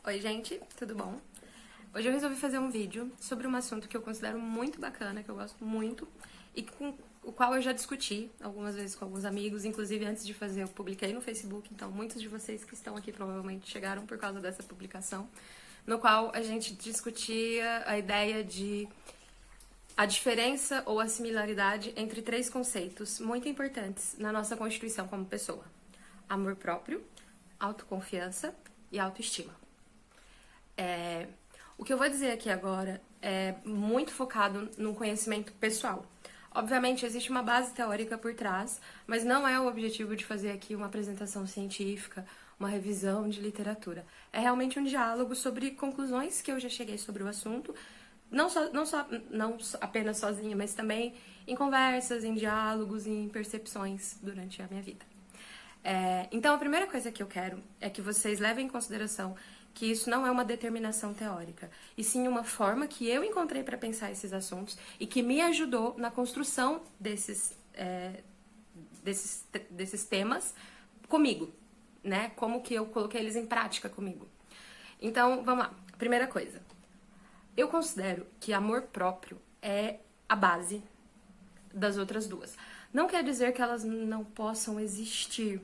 Oi gente, tudo bom? Hoje eu resolvi fazer um vídeo sobre um assunto que eu considero muito bacana, que eu gosto muito e com o qual eu já discuti algumas vezes com alguns amigos, inclusive antes de fazer eu publiquei no Facebook, então muitos de vocês que estão aqui provavelmente chegaram por causa dessa publicação, no qual a gente discutia a ideia de a diferença ou a similaridade entre três conceitos muito importantes na nossa constituição como pessoa: amor próprio, autoconfiança e autoestima. O que eu vou dizer aqui agora é muito focado no conhecimento pessoal. Obviamente, existe uma base teórica por trás, mas não é o objetivo de fazer aqui uma apresentação científica, uma revisão de literatura. É realmente um diálogo sobre conclusões que eu já cheguei sobre o assunto, não apenas sozinha, mas também em conversas, em diálogos, em percepções durante a minha vida. Então, a primeira coisa que eu quero é que vocês levem em consideração que isso não é uma determinação teórica, e sim uma forma que eu encontrei para pensar esses assuntos e que me ajudou na construção desses temas comigo, né? Como que eu coloquei eles em prática comigo. Então, vamos lá. Primeira coisa. Eu considero que amor próprio é a base das outras duas. Não quer dizer que elas não possam existir,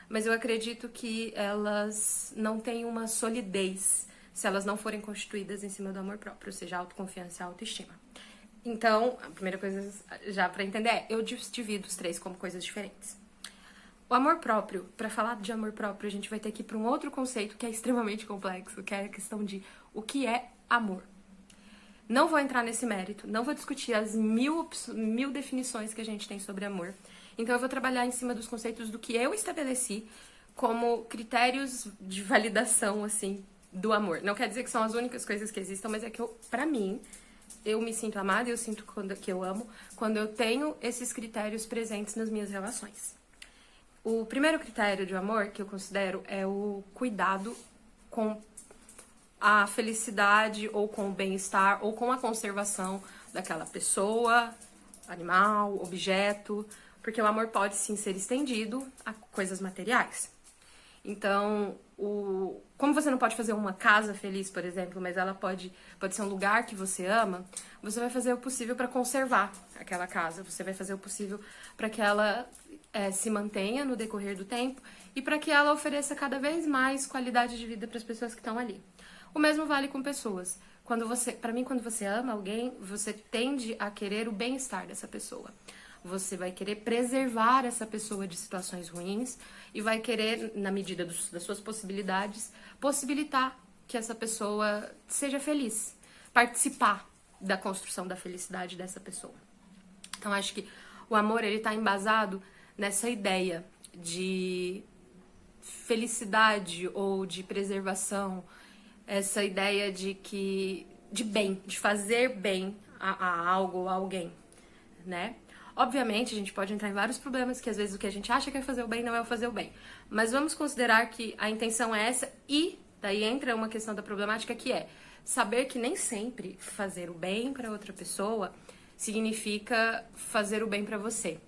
mas eu acredito que elas não têm uma solidez se elas não forem constituídas em cima do amor próprio, ou seja, autoconfiança e autoestima. Então, a primeira coisa já para entender eu divido os três como coisas diferentes. O amor próprio, para falar de amor próprio, a gente vai ter que ir para um outro conceito que é extremamente complexo, que é a questão de o que é amor. Não vou entrar nesse mérito, não vou discutir as mil definições que a gente tem sobre amor. Então eu vou trabalhar em cima dos conceitos do que eu estabeleci como critérios de validação, assim, do amor. Não quer dizer que são as únicas coisas que existam, mas é que pra mim, eu me sinto amada e eu sinto que eu amo quando eu tenho esses critérios presentes nas minhas relações. O primeiro critério de amor que eu considero é o cuidado com a felicidade, ou com o bem-estar, ou com a conservação daquela pessoa, animal, objeto, porque o amor pode sim ser estendido a coisas materiais. Então, como você não pode fazer uma casa feliz, por exemplo, mas ela pode ser um lugar que você ama, você vai fazer o possível para conservar aquela casa, você vai fazer o possível para que ela se mantenha no decorrer do tempo e para que ela ofereça cada vez mais qualidade de vida para as pessoas que estão ali. O mesmo vale com pessoas. Quando você ama alguém, você tende a querer o bem-estar dessa pessoa. Você vai querer preservar essa pessoa de situações ruins e vai querer, na medida das suas possibilidades, possibilitar que essa pessoa seja feliz, participar da construção da felicidade dessa pessoa. Então, acho que o amor, ele está embasado nessa ideia de felicidade ou de preservação, essa ideia de bem, de fazer bem a algo ou a alguém, né? Obviamente, a gente pode entrar em vários problemas que às vezes o que a gente acha que é fazer o bem não é o fazer o bem. Mas vamos considerar que a intenção é essa e daí entra uma questão da problemática que é saber que nem sempre fazer o bem para outra pessoa significa fazer o bem para você.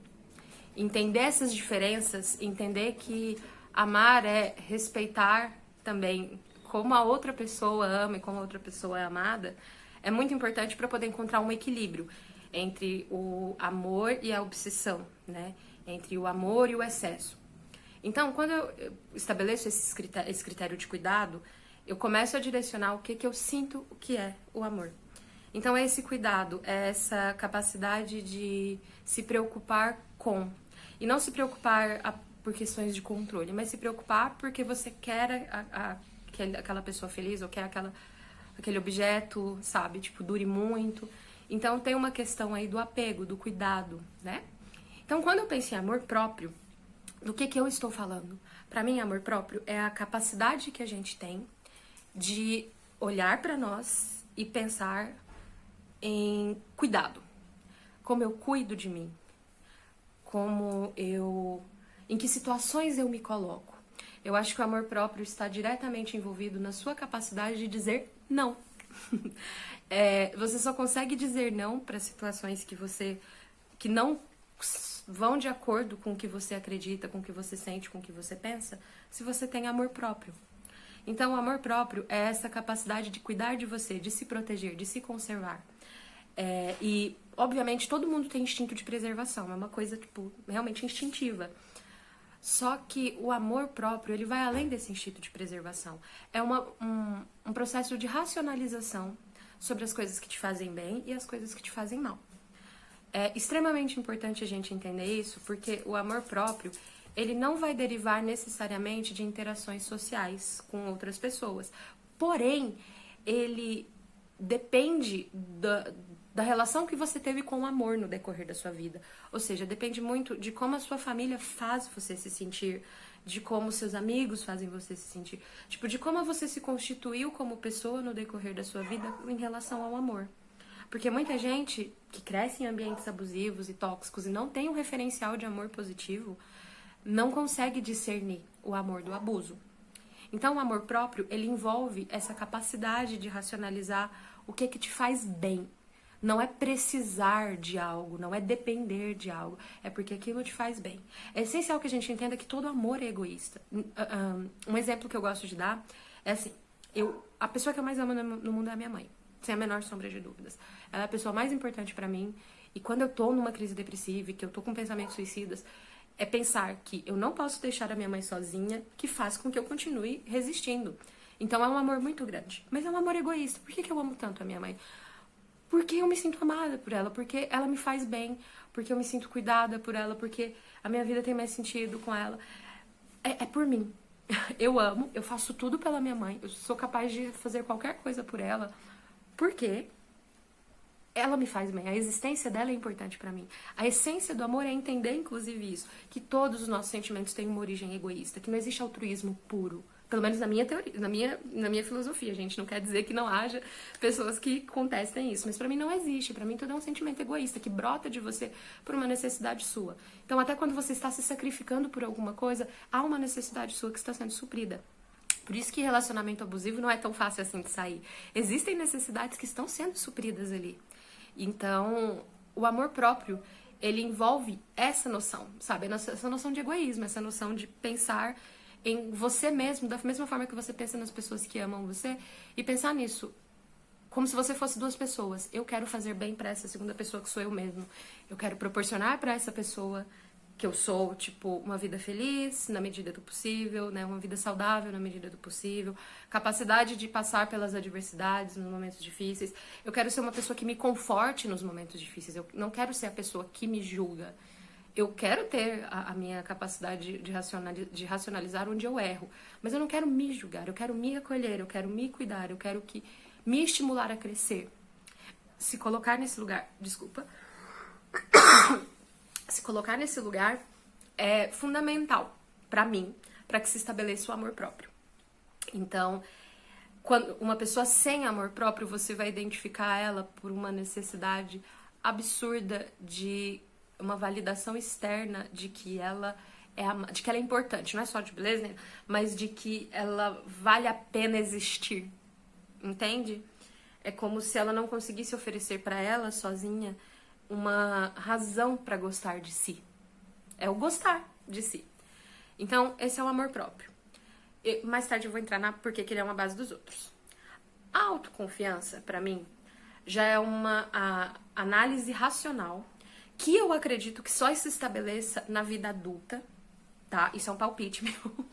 Entender essas diferenças, entender que amar é respeitar também como a outra pessoa ama e como a outra pessoa é amada, é muito importante para poder encontrar um equilíbrio entre o amor e a obsessão, né? Entre o amor e o excesso. Então, quando eu estabeleço esse critério de cuidado, eu começo a direcionar o que eu sinto o que é o amor. Então, esse cuidado, é essa capacidade de se preocupar com. E não se preocupar por questões de controle, mas se preocupar porque você quer aquela pessoa feliz, ou quer aquele objeto, sabe, tipo, dure muito. Então tem uma questão aí do apego, do cuidado, né? Então quando eu penso em amor próprio, do que eu estou falando? Pra mim, amor próprio é a capacidade que a gente tem de olhar pra nós e pensar em cuidado. Como eu cuido de mim. Em que situações eu me coloco. Eu acho que o amor próprio está diretamente envolvido na sua capacidade de dizer não. Você só consegue dizer não para situações que não vão de acordo com o que você acredita, com o que você sente, com o que você pensa, se você tem amor próprio. Então, o amor próprio é essa capacidade de cuidar de você, de se proteger, de se conservar. E, obviamente, todo mundo tem instinto de preservação, é uma coisa, tipo, realmente instintiva. Só que o amor próprio, ele vai além desse instinto de preservação. É um processo de racionalização sobre as coisas que te fazem bem e as coisas que te fazem mal. É extremamente importante a gente entender isso, porque o amor próprio, ele não vai derivar necessariamente de interações sociais com outras pessoas. Porém, ele depende da relação que você teve com o amor no decorrer da sua vida. Ou seja, depende muito de como a sua família faz você se sentir, de como seus amigos fazem você se sentir, tipo, de como você se constituiu como pessoa no decorrer da sua vida em relação ao amor. Porque muita gente que cresce em ambientes abusivos e tóxicos e não tem um referencial de amor positivo, não consegue discernir o amor do abuso. Então, o amor próprio, ele envolve essa capacidade de racionalizar o que te faz bem. Não é precisar de algo, não é depender de algo, é porque aquilo te faz bem. É essencial que a gente entenda que todo amor é egoísta. Um exemplo que eu gosto de dar é assim, a pessoa que eu mais amo no mundo é a minha mãe, sem a menor sombra de dúvidas. Ela é a pessoa mais importante pra mim, e quando eu tô numa crise depressiva, que eu tô com pensamentos suicidas, é pensar que eu não posso deixar a minha mãe sozinha, que faz com que eu continue resistindo. Então é um amor muito grande, mas é um amor egoísta. Por que eu amo tanto a minha mãe? Porque eu me sinto amada por ela, porque ela me faz bem, porque eu me sinto cuidada por ela, porque a minha vida tem mais sentido com ela. É por mim. Eu amo, eu faço tudo pela minha mãe, eu sou capaz de fazer qualquer coisa por ela, porque ela me faz bem, a existência dela é importante pra mim. A essência do amor é entender, inclusive, isso, que todos os nossos sentimentos têm uma origem egoísta, que não existe altruísmo puro. Pelo menos na minha teoria, na minha filosofia, gente. Não quer dizer que não haja pessoas que contestem isso. Mas pra mim não existe. Pra mim tudo é um sentimento egoísta que brota de você por uma necessidade sua. Então até quando você está se sacrificando por alguma coisa, há uma necessidade sua que está sendo suprida. Por isso que relacionamento abusivo não é tão fácil assim de sair. Existem necessidades que estão sendo supridas ali. Então, o amor próprio, ele envolve essa noção, sabe? Essa noção de egoísmo, essa noção de pensar em você mesmo, da mesma forma que você pensa nas pessoas que amam você, e pensar nisso como se você fosse duas pessoas. Eu quero fazer bem pra essa segunda pessoa que sou eu mesmo. Eu quero proporcionar pra essa pessoa que eu sou, tipo, uma vida feliz na medida do possível, né? Uma vida saudável na medida do possível, capacidade de passar pelas adversidades nos momentos difíceis. Eu quero ser uma pessoa que me conforte nos momentos difíceis. Eu não quero ser a pessoa que me julga. Eu quero ter a minha capacidade de racionalizar onde eu erro, mas eu não quero me julgar, eu quero me acolher, eu quero me cuidar, eu quero me estimular a crescer. Se colocar nesse lugar, desculpa, se colocar nesse lugar é fundamental pra mim, pra que se estabeleça o amor próprio. Então, quando uma pessoa sem amor próprio, você vai identificar ela por uma necessidade absurda de uma validação externa de que ela é importante, não é só de beleza, né? Mas de que ela vale a pena existir, entende? É como se ela não conseguisse oferecer pra ela sozinha uma razão pra gostar de si. É o gostar de si. Então, esse é o amor próprio. Mais tarde eu vou entrar porque ele é uma base dos outros. A autoconfiança, pra mim, já é uma análise racional que eu acredito que só se estabeleça na vida adulta, tá? Isso é um palpite meu.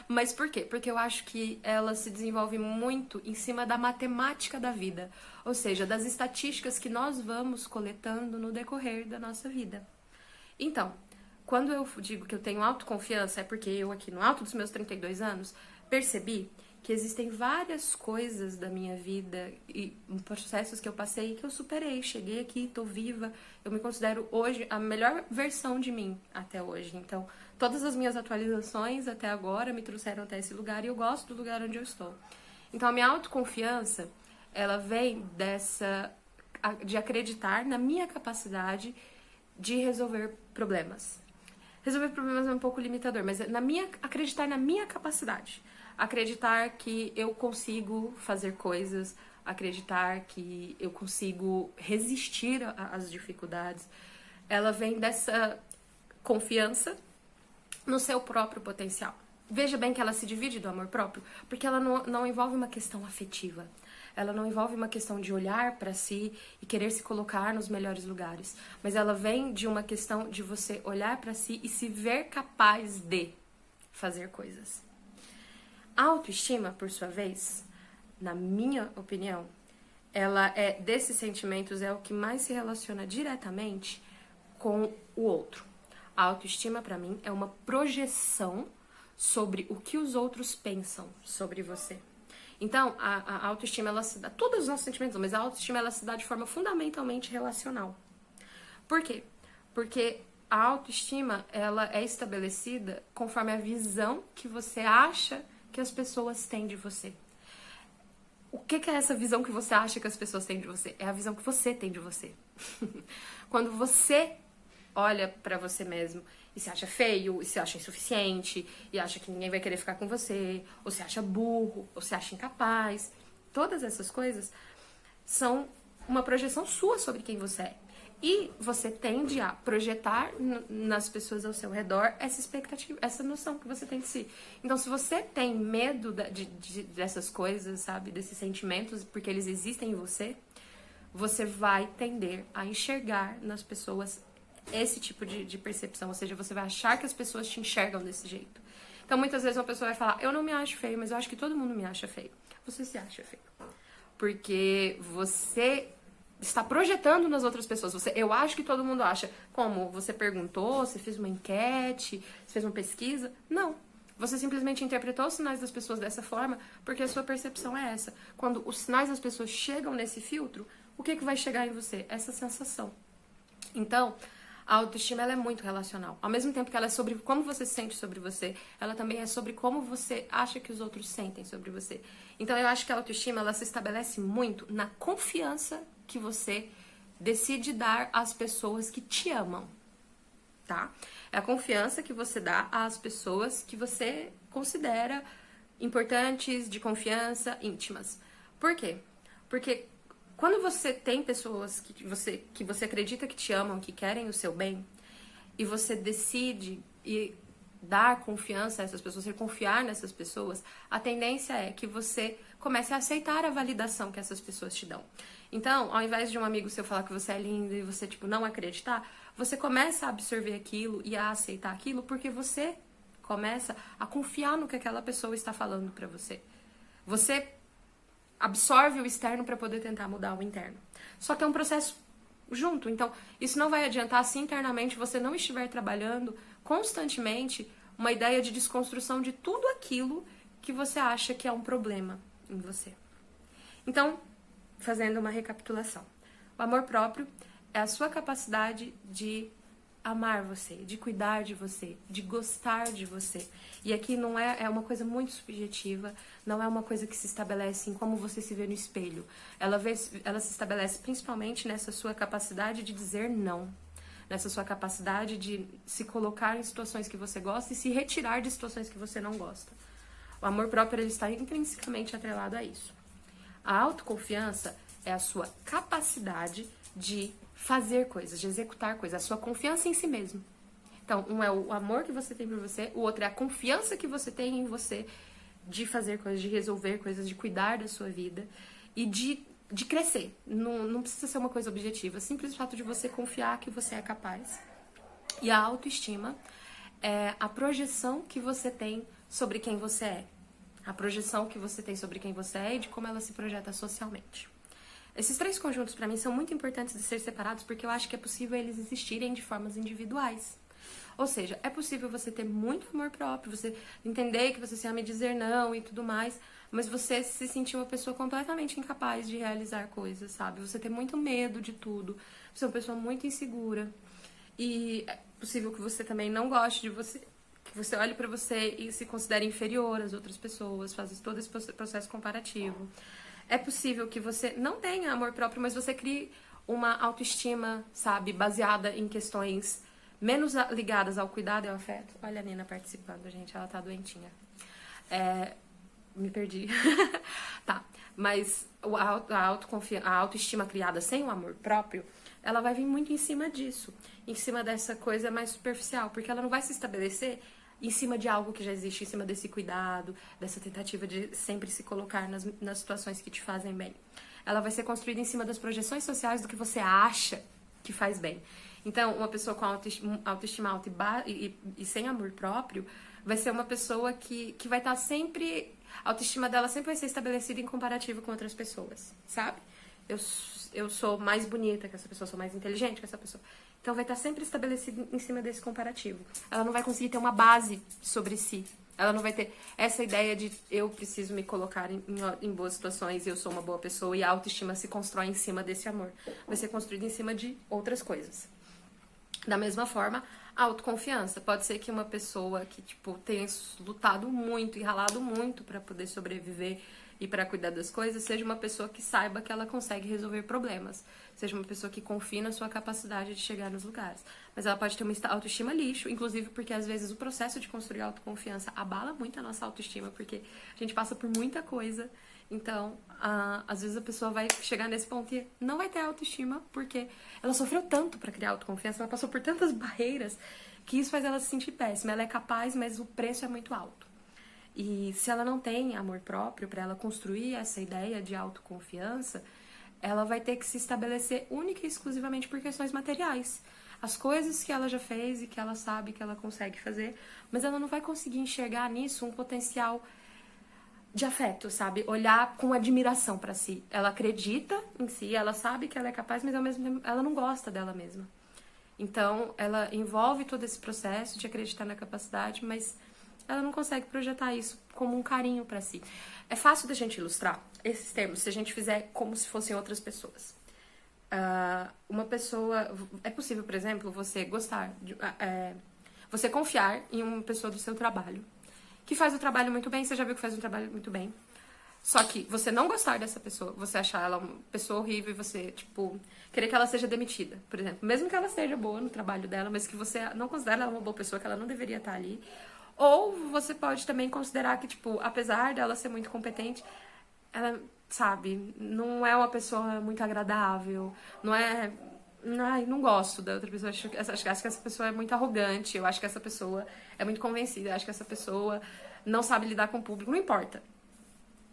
Mas por quê? Porque eu acho que ela se desenvolve muito em cima da matemática da vida, ou seja, das estatísticas que nós vamos coletando no decorrer da nossa vida. Então, quando eu digo que eu tenho autoconfiança, é porque eu aqui no alto dos meus 32 anos percebi que existem várias coisas da minha vida e processos que eu passei que eu superei. Cheguei aqui, tô viva, eu me considero hoje a melhor versão de mim até hoje. Então, todas as minhas atualizações até agora me trouxeram até esse lugar e eu gosto do lugar onde eu estou. Então, a minha autoconfiança, ela vem de acreditar na minha capacidade de resolver problemas. Resolver problemas é um pouco limitador, mas acreditar na minha capacidade. Acreditar que eu consigo fazer coisas, acreditar que eu consigo resistir às dificuldades. Ela vem dessa confiança no seu próprio potencial, veja bem que ela se divide do amor próprio, porque ela não envolve uma questão afetiva. Ela não envolve uma questão de olhar para si e querer se colocar nos melhores lugares. Mas ela vem de uma questão de você olhar para si e se ver capaz de fazer coisas. A autoestima, por sua vez, na minha opinião, ela é desses sentimentos, é o que mais se relaciona diretamente com o outro. A autoestima, para mim, é uma projeção sobre o que os outros pensam sobre você. Então, a autoestima, ela se dá, todos os nossos sentimentos, mas a autoestima, ela se dá de forma fundamentalmente relacional. Por quê? Porque a autoestima, ela é estabelecida conforme a visão que você acha que as pessoas têm de você. O que é essa visão que você acha que as pessoas têm de você? É a visão que você tem de você. Quando você olha pra você mesmo e se acha feio, e se acha insuficiente, e acha que ninguém vai querer ficar com você, ou se acha burro, ou se acha incapaz, todas essas coisas são uma projeção sua sobre quem você é. E você tende a projetar nas pessoas ao seu redor essa expectativa, essa noção que você tem de si. Então, se você tem medo dessas coisas, sabe, desses sentimentos, porque eles existem em você, você vai tender a enxergar nas pessoas esse tipo de percepção, ou seja, você vai achar que as pessoas te enxergam desse jeito. Então, muitas vezes uma pessoa vai falar, eu não me acho feio, mas eu acho que todo mundo me acha feio. Você se acha feio. Porque você está projetando nas outras pessoas. Eu acho que todo mundo acha. Como? Você perguntou, você fez uma enquete, você fez uma pesquisa? Não. Você simplesmente interpretou os sinais das pessoas dessa forma, porque a sua percepção é essa. Quando os sinais das pessoas chegam nesse filtro, o que vai chegar em você? Essa sensação. Então, a autoestima, ela é muito relacional. Ao mesmo tempo que ela é sobre como você se sente sobre você, ela também é sobre como você acha que os outros sentem sobre você. Então, eu acho que a autoestima, ela se estabelece muito na confiança que você decide dar às pessoas que te amam, tá? É a confiança que você dá às pessoas que você considera importantes, de confiança, íntimas. Por quê? Porque quando você tem pessoas que você acredita que te amam, que querem o seu bem, e você decide dar confiança a essas pessoas, confiar nessas pessoas, a tendência é que você comece a aceitar a validação que essas pessoas te dão. Então, ao invés de um amigo seu falar que você é lindo e você, não acreditar, você começa a absorver aquilo e a aceitar aquilo porque você começa a confiar no que aquela pessoa está falando pra você. Você absorve o externo para poder tentar mudar o interno. Só que é um processo junto. Então, isso não vai adiantar se internamente você não estiver trabalhando constantemente uma ideia de desconstrução de tudo aquilo que você acha que é um problema em você. Então, fazendo uma recapitulação. O amor próprio é a sua capacidade de amar você, de cuidar de você, de gostar de você. E aqui não é uma coisa muito subjetiva, não é uma coisa que se estabelece em como você se vê no espelho. Ela se estabelece principalmente nessa sua capacidade de dizer não, nessa sua capacidade de se colocar em situações que você gosta e se retirar de situações que você não gosta. O amor próprio, ele está intrinsecamente atrelado a isso. A autoconfiança é a sua capacidade de fazer coisas, de executar coisas, a sua confiança em si mesmo. Então, um é o amor que você tem por você, o outro é a confiança que você tem em você de fazer coisas, de resolver coisas, de cuidar da sua vida e de crescer. Não precisa ser uma coisa objetiva, simples fato de você confiar que você é capaz. E a autoestima é a projeção que você tem sobre quem você é. A projeção que você tem sobre quem você é e de como ela se projeta socialmente. Esses três conjuntos, para mim, são muito importantes de ser separados porque eu acho que é possível eles existirem de formas individuais. Ou seja, é possível você ter muito amor próprio, você entender que você se ama e dizer não e tudo mais, mas você se sentir uma pessoa completamente incapaz de realizar coisas, sabe? Você ter muito medo de tudo, você é uma pessoa muito insegura. E é possível que você também não goste de você, que você olhe pra você e se considere inferior às outras pessoas, faz todo esse processo comparativo. É possível que você não tenha amor próprio, mas você crie uma autoestima, sabe, baseada em questões menos ligadas ao cuidado e ao afeto. Olha a Nina participando, gente, ela tá doentinha. Me perdi. Tá, mas a autoestima criada sem o amor próprio, ela vai vir muito em cima disso, em cima dessa coisa mais superficial, porque ela não vai se estabelecer em cima de algo que já existe, em cima desse cuidado, dessa tentativa de sempre se colocar nas situações que te fazem bem. Ela vai ser construída em cima das projeções sociais do que você acha que faz bem. Então, uma pessoa com autoestima alta e sem amor próprio vai ser uma pessoa que vai estar sempre... A autoestima dela sempre vai ser estabelecida em comparativo com outras pessoas, sabe? Eu sou mais bonita que essa pessoa, sou mais inteligente que essa pessoa. Então vai estar sempre estabelecido em cima desse comparativo. Ela não vai conseguir ter uma base sobre si. Ela não vai ter essa ideia de eu preciso me colocar em boas situações e eu sou uma boa pessoa, e a autoestima se constrói em cima desse amor. Vai ser construída em cima de outras coisas. Da mesma forma, a autoconfiança. Pode ser que uma pessoa que, tipo, tenha lutado muito e ralado muito para poder sobreviver e para cuidar das coisas, seja uma pessoa que saiba que ela consegue resolver problemas. Seja uma pessoa que confie na sua capacidade de chegar nos lugares. Mas ela pode ter uma autoestima lixo, inclusive porque às vezes o processo de construir autoconfiança abala muito a nossa autoestima, porque a gente passa por muita coisa. Então, às vezes a pessoa vai chegar nesse ponto e não vai ter autoestima, porque ela sofreu tanto para criar autoconfiança, ela passou por tantas barreiras, que isso faz ela se sentir péssima. Ela é capaz, mas o preço é muito alto. E se ela não tem amor próprio para ela construir essa ideia de autoconfiança, ela vai ter que se estabelecer única e exclusivamente por questões materiais. As coisas que ela já fez e que ela sabe que ela consegue fazer, mas ela não vai conseguir enxergar nisso um potencial de afeto, sabe? Olhar com admiração pra si. Ela acredita em si, ela sabe que ela é capaz, mas ao mesmo tempo ela não gosta dela mesma. Então, ela envolve todo esse processo de acreditar na capacidade, mas ela não consegue projetar isso como um carinho pra si. É fácil da gente ilustrar esses termos se a gente fizer como se fossem outras pessoas. Uma pessoa... É possível, por exemplo, você gostar de... você confiar em uma pessoa do seu trabalho que faz o trabalho muito bem, você já viu que faz um trabalho muito bem. Só que você não gostar dessa pessoa, você achar ela uma pessoa horrível e você, tipo, querer que ela seja demitida, por exemplo. Mesmo que ela seja boa no trabalho dela, mas que você não considera ela uma boa pessoa, que ela não deveria estar ali. Ou você pode também considerar que, tipo, apesar dela ser muito competente, ela, sabe, não é uma pessoa muito agradável, não é... Ai, não gosto da outra pessoa, acho que essa pessoa é muito arrogante, eu acho que essa pessoa é muito convencida, eu acho que essa pessoa não sabe lidar com o público, não importa.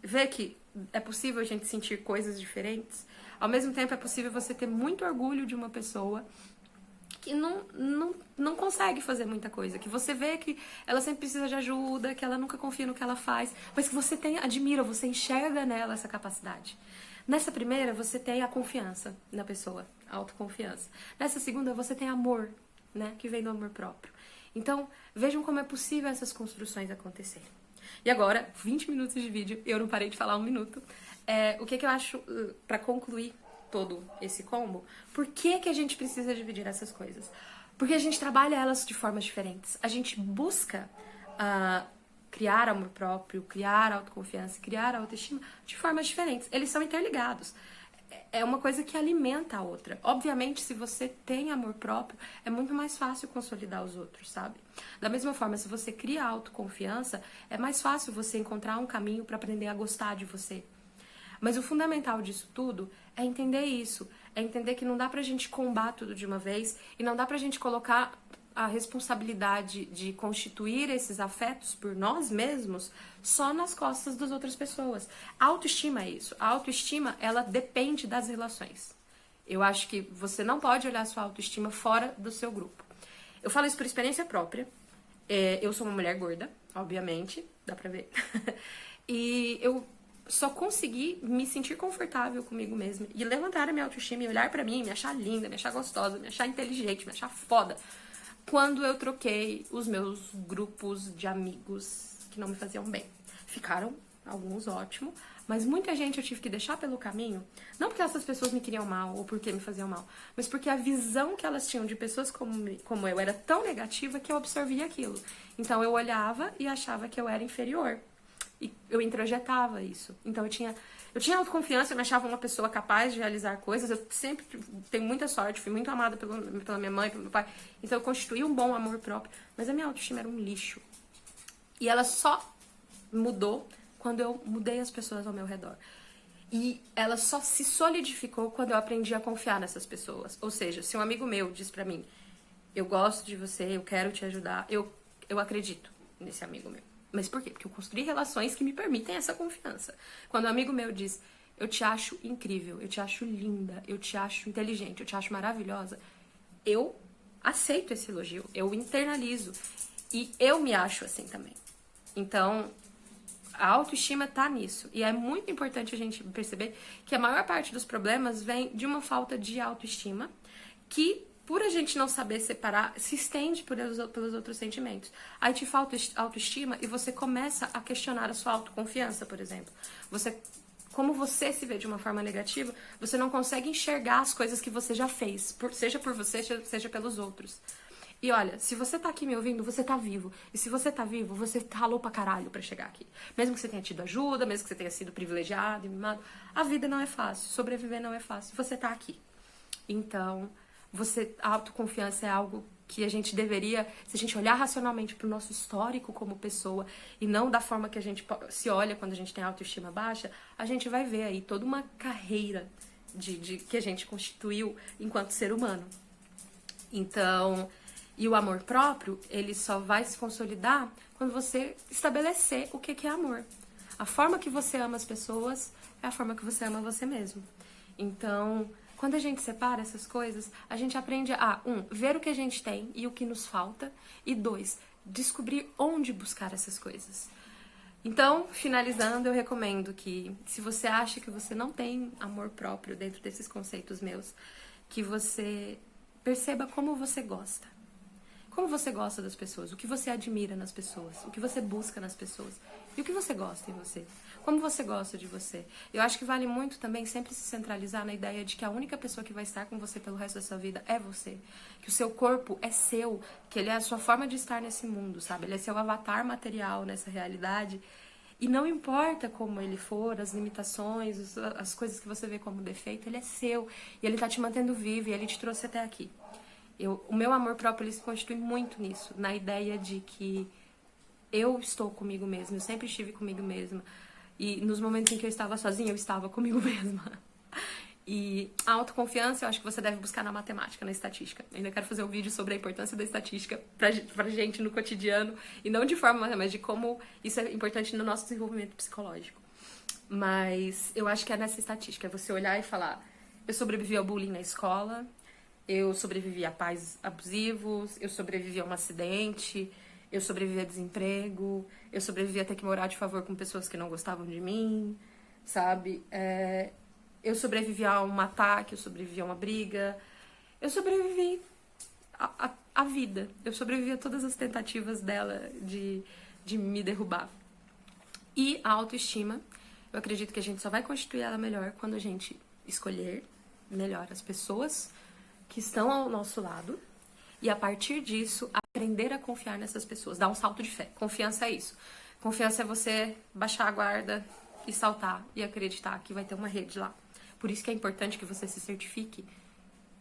Vê que é possível a gente sentir coisas diferentes, ao mesmo tempo é possível você ter muito orgulho de uma pessoa que não consegue fazer muita coisa, que você vê que ela sempre precisa de ajuda, que ela nunca confia no que ela faz, mas que você admira, você enxerga nela essa capacidade. Nessa primeira, você tem a confiança na pessoa, a autoconfiança. Nessa segunda, você tem amor, né, que vem do amor próprio. Então, vejam como é possível essas construções acontecerem. E agora, 20 minutos de vídeo, eu não parei de falar 1 minuto. O que eu acho, pra concluir todo esse combo, por que a gente precisa dividir essas coisas? Porque a gente trabalha elas de formas diferentes. A gente busca criar amor próprio, criar autoconfiança, criar autoestima de formas diferentes. Eles são interligados. É uma coisa que alimenta a outra. Obviamente, se você tem amor próprio, é muito mais fácil consolidar os outros, sabe? Da mesma forma, se você cria autoconfiança, é mais fácil você encontrar um caminho para aprender a gostar de você. Mas o fundamental disso tudo é entender isso. É entender que não dá pra gente combater tudo de uma vez e não dá pra gente colocar a responsabilidade de constituir esses afetos por nós mesmos só nas costas das outras pessoas. A autoestima é isso. A autoestima, ela depende das relações. Eu acho que você não pode olhar a sua autoestima fora do seu grupo. Eu falo isso por experiência própria. Eu sou uma mulher gorda, obviamente, dá pra ver. E eu só consegui me sentir confortável comigo mesma e levantar a minha autoestima e olhar pra mim, me achar linda, me achar gostosa, me achar inteligente, me achar foda, quando eu troquei os meus grupos de amigos que não me faziam bem. Ficaram alguns ótimos, mas muita gente eu tive que deixar pelo caminho, não porque essas pessoas me queriam mal ou porque me faziam mal, mas porque a visão que elas tinham de pessoas como eu era tão negativa que eu absorvia aquilo. Então eu olhava e achava que eu era inferior. E eu introjetava isso. Então eu tinha autoconfiança, eu me achava uma pessoa capaz de realizar coisas. Eu sempre tenho muita sorte, fui muito amada pela minha mãe, pelo meu pai. Então eu constituí um bom amor próprio. Mas a minha autoestima era um lixo. E ela só mudou quando eu mudei as pessoas ao meu redor. E ela só se solidificou quando eu aprendi a confiar nessas pessoas. Ou seja, se um amigo meu diz pra mim, eu gosto de você, eu quero te ajudar, eu acredito. nesse amigo meu. Mas por quê? Porque eu construí relações que me permitem essa confiança. Quando um amigo meu diz, eu te acho incrível, eu te acho linda, eu te acho inteligente, eu te acho maravilhosa, eu aceito esse elogio, eu internalizo. E eu me acho assim também. Então, a autoestima tá nisso. E é muito importante a gente perceber que a maior parte dos problemas vem de uma falta de autoestima que, por a gente não saber separar, se estende pelos outros sentimentos. Aí te falta autoestima e você começa a questionar a sua autoconfiança, por exemplo. Como você se vê de uma forma negativa, você não consegue enxergar as coisas que você já fez, seja por você, seja pelos outros. E olha, se você tá aqui me ouvindo, você tá vivo. E se você tá vivo, você ralou pra caralho pra chegar aqui. Mesmo que você tenha tido ajuda, mesmo que você tenha sido privilegiado e mimado, a vida não é fácil, sobreviver não é fácil. Você tá aqui. Então, a autoconfiança é algo que a gente deveria, se a gente olhar racionalmente pro nosso histórico como pessoa e não da forma que a gente se olha quando a gente tem autoestima baixa, a gente vai ver aí toda uma carreira que a gente constituiu enquanto ser humano. Então, e o amor próprio, ele só vai se consolidar quando você estabelecer o que é amor. A forma que você ama as pessoas é a forma que você ama você mesmo. Então, quando a gente separa essas coisas, a gente aprende a, ver o que a gente tem e o que nos falta, e 2, descobrir onde buscar essas coisas. Então, finalizando, eu recomendo que, se você acha que você não tem amor próprio dentro desses conceitos meus, que você perceba como você gosta. Como você gosta das pessoas, o que você admira nas pessoas, o que você busca nas pessoas e o que você gosta em você. Como você gosta de você. Eu acho que vale muito também sempre se centralizar na ideia de que a única pessoa que vai estar com você pelo resto da sua vida é você. Que o seu corpo é seu, que ele é a sua forma de estar nesse mundo, sabe? Ele é seu avatar material nessa realidade. E não importa como ele for, as limitações, as coisas que você vê como defeito, ele é seu. E ele tá te mantendo vivo e ele te trouxe até aqui. O meu amor próprio, ele se constitui muito nisso, na ideia de que eu estou comigo mesma, eu sempre estive comigo mesma. E nos momentos em que eu estava sozinha, eu estava comigo mesma. E a autoconfiança, eu acho que você deve buscar na matemática, na estatística. Eu ainda quero fazer um vídeo sobre a importância da estatística pra gente no cotidiano, e não de forma, mas de como isso é importante no nosso desenvolvimento psicológico. Mas eu acho que é nessa estatística, é você olhar e falar, eu sobrevivi ao bullying na escola, eu sobrevivi a pais abusivos, eu sobrevivi a um acidente, eu sobrevivi a desemprego, eu sobrevivi a ter que morar de favor com pessoas que não gostavam de mim, sabe? Eu sobrevivi a um ataque, eu sobrevivi a uma briga, eu sobrevivi à vida, eu sobrevivi a todas as tentativas dela de me derrubar. E a autoestima, eu acredito que a gente só vai constituir ela melhor quando a gente escolher melhor as pessoas que estão ao nosso lado, e a partir disso, aprender a confiar nessas pessoas, dar um salto de fé. Confiança é isso. Confiança é você baixar a guarda e saltar e acreditar que vai ter uma rede lá. Por isso que é importante que você se certifique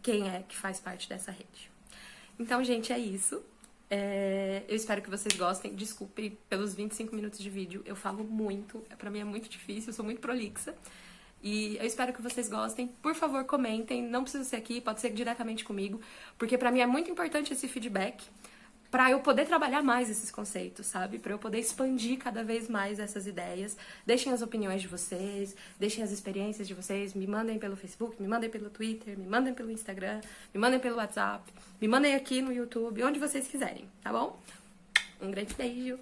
quem é que faz parte dessa rede. Então, gente, é isso. Eu espero que vocês gostem. Desculpe pelos 25 minutos de vídeo. Eu falo muito, pra mim é muito difícil, eu sou muito prolixa. E eu espero que vocês gostem. Por favor, comentem. Não precisa ser aqui, pode ser diretamente comigo. Porque pra mim é muito importante esse feedback pra eu poder trabalhar mais esses conceitos, sabe? Pra eu poder expandir cada vez mais essas ideias. Deixem as opiniões de vocês, deixem as experiências de vocês. Me mandem pelo Facebook, me mandem pelo Twitter, me mandem pelo Instagram, me mandem pelo WhatsApp, me mandem aqui no YouTube, onde vocês quiserem, tá bom? Um grande beijo!